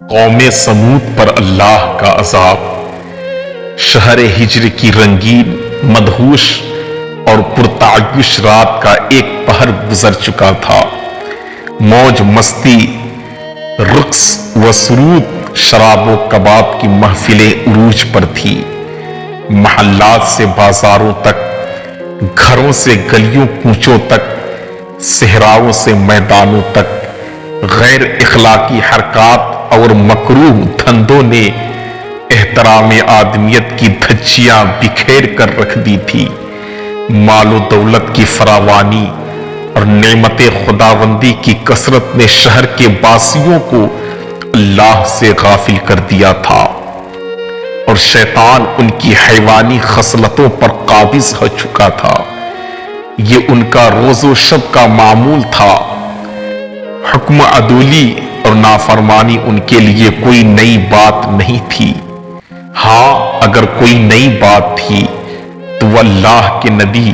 قوم سمود پر اللہ کا عذاب۔ شہر ہجر کی رنگین، مدہوش اور پرتعیش رات کا ایک پہر گزر چکا تھا۔ موج مستی، رقص و سرود، شراب و کباب کی محفلیں عروج پر تھی۔ محلات سے بازاروں تک، گھروں سے گلیوں کوچوں تک، صحراؤں سے میدانوں تک غیر اخلاقی حرکات اور مکروہ دھندوں نے احترام آدمیت کی دھجیاں بکھیر کر رکھ دی تھی۔ مال و دولت کی فراوانی اور نعمت خداوندی کی کثرت نے شہر کے باسیوں کو اللہ سے غافل کر دیا تھا، اور شیطان ان کی حیوانی خصلتوں پر قابض ہو چکا تھا۔ یہ ان کا روز و شب کا معمول تھا۔ حکم عدولی اور نافرمانی ان کے لیے کوئی نئی بات نہیں تھی۔ ہاں، اگر کوئی نئی بات تھی تو وہ اللہ کے نبی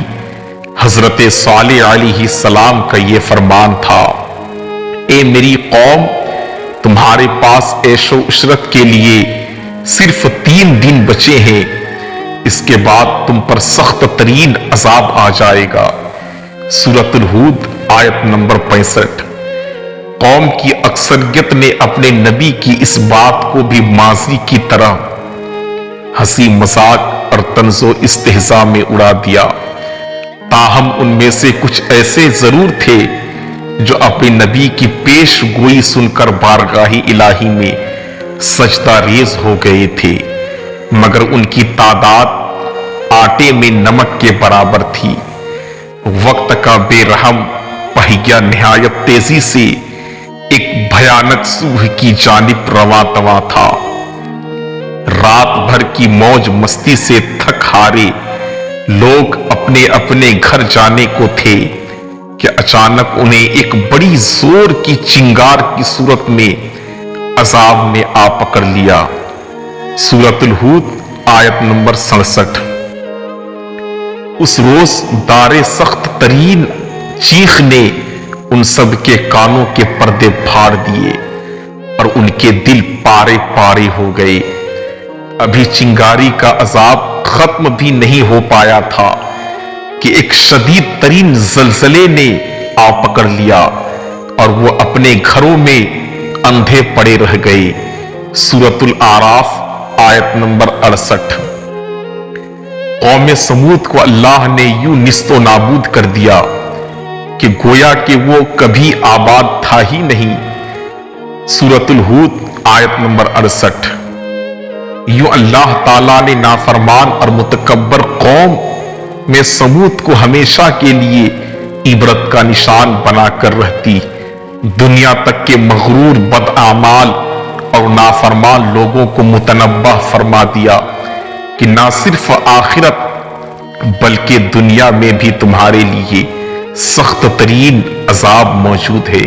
حضرت صالح علیہ السلام کا یہ فرمان تھا: اے میری قوم، تمہارے پاس عیش و عشرت کے لیے صرف 3 دن بچے ہیں، اس کے بعد تم پر سخت ترین عذاب آ جائے گا۔ سورۃ الہود آیت نمبر 65۔ قوم کی اکثریت نے اپنے نبی کی اس بات کو بھی ماضی کی طرح ہنسی مذاق اور طنز و استہزاء میں اڑا دیا۔ تاہم ان میں سے کچھ ایسے ضرور تھے جو اپنے نبی کی پیش گوئی سن کر بارگاہ الہی میں سجدہ ریز ہو گئے تھے، مگر ان کی تعداد آٹے میں نمک کے برابر تھی۔ وقت کا بے رحم پہیہ نہایت تیزی سے ایک بھیانک سوہ کی جانب رواں تواں تھا۔ رات بھر کی موج مستی سے تھک ہارے لوگ اپنے اپنے گھر جانے کو تھے کہ اچانک انہیں ایک بڑی زور کی چنگار کی صورت میں عذاب نے آ پکڑ لیا۔ سورۃ الہود آیت نمبر 67۔ اس روز دار سخت ترین چیخ نے ان سب کے کانوں کے پردے پھاڑ دیے اور ان کے دل پارے پارے ہو گئے۔ ابھی چنگاری کا عذاب ختم بھی نہیں ہو پایا تھا کہ ایک شدید ترین زلزلے نے آ پکڑ لیا اور وہ اپنے گھروں میں اندھے پڑے رہ گئے۔ سورۃ الاعراف آیت نمبر 68۔ قوم سمود کو اللہ نے یوں نیست و نابود کر دیا کہ گویا کہ وہ کبھی آباد تھا ہی نہیں۔ سورۃ الہود آیت نمبر 68۔ یوں اللہ تعالیٰ نے نافرمان اور متکبر قوم میں سمود کو ہمیشہ کے لیے عبرت کا نشان بنا کر رہتی دنیا تک کے مغرور بداعمال اور نافرمان لوگوں کو متنبہ فرما دیا کہ نہ صرف آخرت بلکہ دنیا میں بھی تمہارے لیے سخت ترین عذاب موجود ہے۔